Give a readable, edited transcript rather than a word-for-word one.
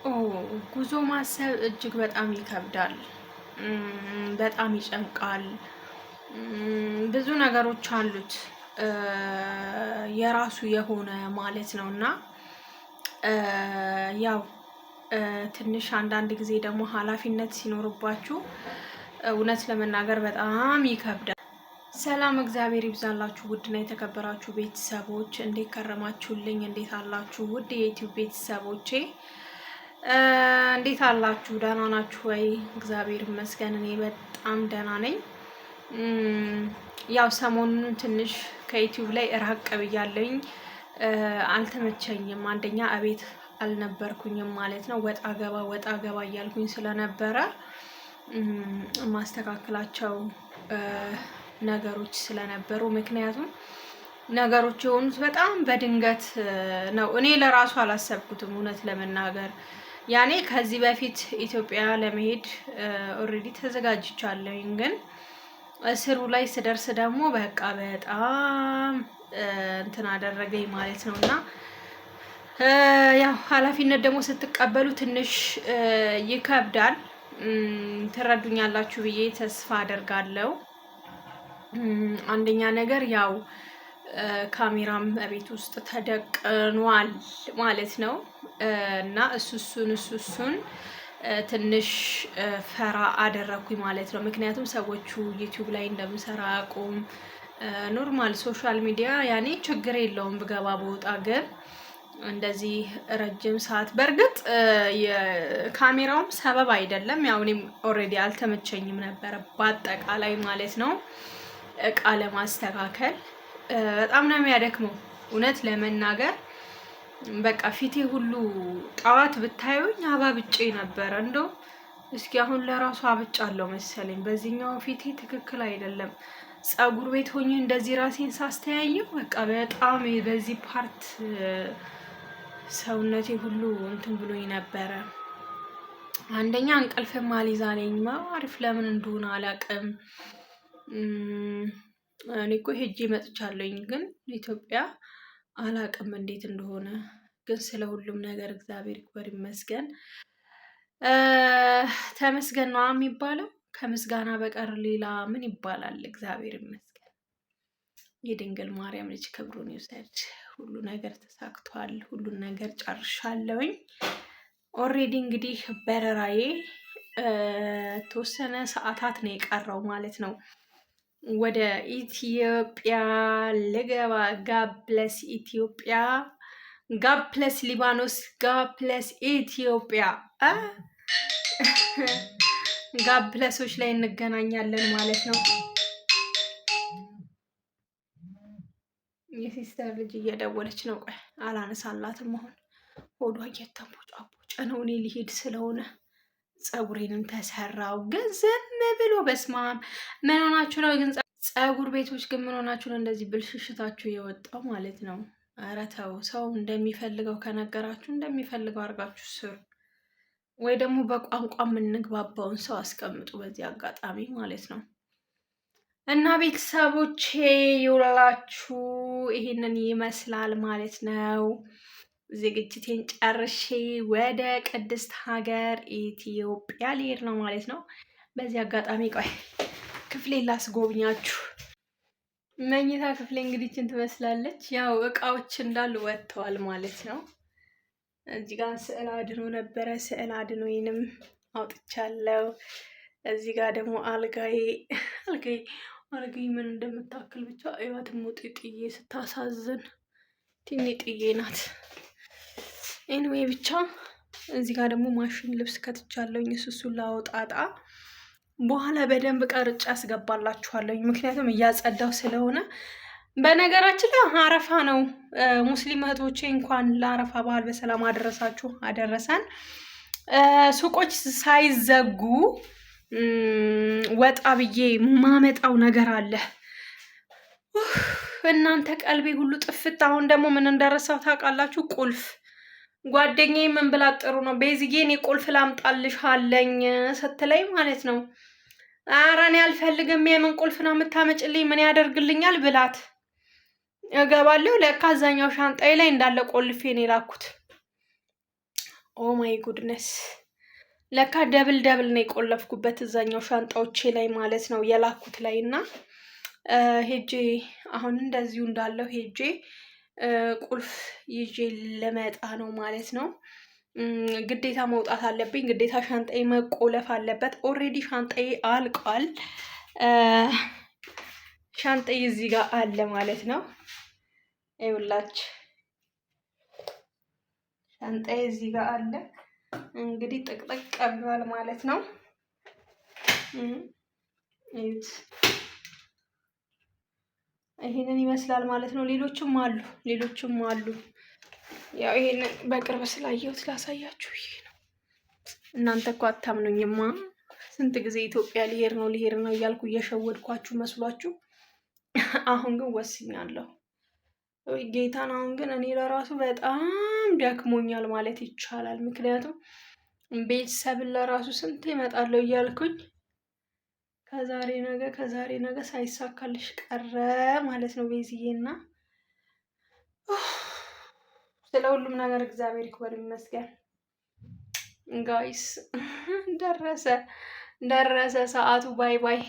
ኦ ጉዞ ማሰብ እጅግ በጣም ይከብዳል። በጣም ይጨንቃል። ብዙ ነገሮች አሉት የራሱ የሆነ ማለት ነው እና ያው ትንሽ አንዳንድ ጊዜ ደግሞ ኃላፊነት ሲኖርባችሁ እውነት ለመናገር በጣም ይከብዳል። ሰላም እግዚአብሔር ይብዛላችሁ ውድና የተከበራችሁ ቤተሰቦች እንዴት ከረማችሁልኝ? እንዴት አላችሁ? ውድ የዩቲዩብ ቤተሰቦቼ እንዴት አላችሁ? ደህና ናችሁ ወይ? እግዚአብሔር ይመስገን እኔ በጣም ደህና ነኝ። ያው ሰሞኑን ትንሽ ከዩቲዩብ ላይ ራቅ ብያለሁኝ። አልተመቸኝም። አንደኛ እቤት አልነበርኩኝም ማለት ነው። ወጣ ገባ እያልኩኝ ስለነበረ ማስተካከላቸው ነገሮች ስለነበሩ ምክንያቱም ነገሮች የሆኑት በጣም በድንገት ነው። እኔ ለራሱ አላሰብኩትም እውነት ለመናገር ያኔ ከዚህ በፊት ኢትዮጵያ ለመሄድ ኦልሬዲ ተዘጋጅቻለሁኝ። ግን እስሩ ላይ ስደርስ ደግሞ በቃ በጣም እንትን አደረገኝ ማለት ነው እና ያው ኃላፊነት ደግሞ ስትቀበሉ ትንሽ ይከብዳል። ትረዱኛላችሁ ብዬ ተስፋ አደርጋለሁ። አንደኛ ነገር ያው ካሜራም ቤት ውስጥ ተደቅኗል ማለት ነው እና እሱን ትንሽ ፈራ አደረኩኝ ማለት ነው። ምክንያቱም ሰዎቹ ዩቲዩብ ላይ እንደምሰራ አያውቁም። ኖርማል ሶሻል ሚዲያ ያኔ ችግር የለውም ብገባ በወጣ፣ ግን እንደዚህ ረጅም ሰዓት በእርግጥ የካሜራውም ሰበብ አይደለም። ያው እኔም ኦልሬዲ አልተመቸኝም ነበረ በአጠቃላይ ማለት ነው። እቃ ለማስተካከል በጣም ነው የሚያደክመው እውነት ለመናገር። በቃ ፊቴ ሁሉ ጠዋት ብታዩኝ አባብጬ ነበረ። እንደው እስኪ አሁን ለራሱ አብጫለሁ መሰለኝ። በዚህኛው ፊቴ ትክክል አይደለም። ፀጉር ቤት ሆኜ እንደዚህ ራሴን ሳስተያየው በቃ በጣም በዚህ ፓርት ሰውነቴ ሁሉ እንትን ብሎኝ ነበረ። አንደኛ እንቅልፍም አልይዛለኝ ማሪፍ ለምን እንደሆነ አላውቅም። እኔ እኮ ሄጄ መጥቻለሁኝ፣ ግን ኢትዮጵያ አላውቅም እንዴት እንደሆነ። ግን ስለ ሁሉም ነገር እግዚአብሔር ይክበር ይመስገን። ተመስገን ነው የሚባለው። ከምስጋና በቀር ሌላ ምን ይባላል? እግዚአብሔር ይመስገን። የድንግል ማርያም ልጅ ክብሩን ይውሰድ። ሁሉ ነገር ተሳክቷል። ሁሉን ነገር ጨርሻለሁኝ። ኦልሬዲ እንግዲህ በረራዬ ተወሰነ ሰዓታት ነው የቀረው ማለት ነው ወደ ኢትዮጵያ ልገባ። ጋፕለስ ኢትዮጵያ፣ ጋፕለስ ሊባኖስ፣ ጋፕለስ ኢትዮጵያ፣ ጋፕለሶች ላይ እንገናኛለን ማለት ነው። የሲስተር ልጅ እየደወለች ነው። ቆይ አላነሳላትም። አሁን ሆዷ እየተንቦጫቦጨ ነው። እኔ ሊሄድ ስለሆነ ፀጉሬንም ተሰራው ግን ዝም ብሎ በስማም። ምን ሆናችሁ ነው ግን? ፀጉር ቤቶች ግን ምን ሆናችሁ ነው እንደዚህ ብልሽሽታችሁ የወጣው ማለት ነው? ኧረ ተው። ሰው እንደሚፈልገው ከነገራችሁ እንደሚፈልገው አድርጋችሁ ስሩ፣ ወይ ደግሞ በቋንቋ የምንግባባውን ሰው አስቀምጡ በዚህ አጋጣሚ ማለት ነው። እና ቤተሰቦቼ ይውላችሁ ይሄንን ይመስላል ማለት ነው። ዝግጅቴን ጨርሼ ወደ ቅድስት ሀገር ኢትዮጵያ ልሄድ ነው ማለት ነው። በዚህ አጋጣሚ ቆይ ክፍሌን ላስጎብኛችሁ። መኝታ ክፍሌ እንግዲህ ችን ትመስላለች። ያው እቃዎች እንዳሉ ወጥተዋል ማለት ነው። እዚህ ጋር ስዕል አድኖ ነበረ። ስዕል አድኖዬንም አውጥቻለሁ። እዚህ ጋር ደግሞ አልጋዬ ምን እንደምታክል ብቻ እያት ሙጢጥዬ ስታሳዝን ትንጥዬ ናት። ኤኒዌይ ብቻ እዚህ ጋር ደግሞ ማሽን ልብስ ከትቻለሁኝ። እሱን ላወጣጣ በኋላ በደንብ ቀርጬ አስገባላችኋለሁኝ፣ ምክንያቱም እያጸዳው ስለሆነ። በነገራችን ላይ አረፋ ነው። ሙስሊም እህቶቼ እንኳን ለአረፋ በዓል በሰላም አደረሳችሁ አደረሰን። ሱቆች ሳይዘጉ ወጣ ብዬ ማመጣው ነገር አለ። እናንተ ቀልቤ ሁሉ ጥፍት። አሁን ደግሞ ምን እንደረሳው ታውቃላችሁ? ቁልፍ። ጓደኛዬ ምን ብላ ጥሩ ነው ቤዚጌ እኔ ቁልፍ ላምጣልሽ አለኝ ስትለኝ ማለት ነው። ኧረ እኔ አልፈልግም፣ የምን ቁልፍ ነው የምታመጭልኝ? ምን ያደርግልኛል ብላት እገባለሁ። ለካ አዛኛው ሻንጣዬ ላይ እንዳለ ቆልፌ ነው የላኩት። ኦ ማይ ጉድነስ ለካ ደብል ደብል ነው የቆለፍኩበት እዛኛው ሻንጣዎቼ ላይ ማለት ነው የላኩት ላይ እና ሄጄ አሁን እንደዚሁ እንዳለው ሄጄ ቁልፍ ይዤ ልመጣ ነው ማለት ነው። ግዴታ መውጣት አለብኝ። ግዴታ ሻንጣዬ መቆለፍ አለበት። ኦሬዲ ሻንጣዬ አልቋል። ሻንጣዬ እዚህ ጋር አለ ማለት ነው። ይኸውላችሁ ሻንጣዬ እዚህ ጋር አለ። እንግዲህ ጥቅጥቅ ብሏል ማለት ነው። እዩት፣ ይሄንን ይመስላል ማለት ነው። ሌሎችም አሉ። ያው ይሄንን በቅርብ ስላየሁት ላሳያችሁ ይሄ ነው። እናንተ እኮ አታምኑኝማ። ስንት ጊዜ ኢትዮጵያ ሊሄድ ነው እያልኩ እየሸወድኳችሁ መስሏችሁ። አሁን ግን ወስኛለሁ ጌታን። አሁን ግን እኔ ለራሱ በጣም ደክሞኛል ማለት ይቻላል። ምክንያቱም ቤተሰብን ለራሱ ስንት ይመጣለሁ እያልኩኝ ከዛሬ ነገ ሳይሳካልሽ ቀረ ማለት ነው ቤዝዬና ስለ ሁሉም ነገር እግዚአብሔር ይክበር ይመስገን። ጋይስ ደረሰ ሰዓቱ። ባይ ባይ።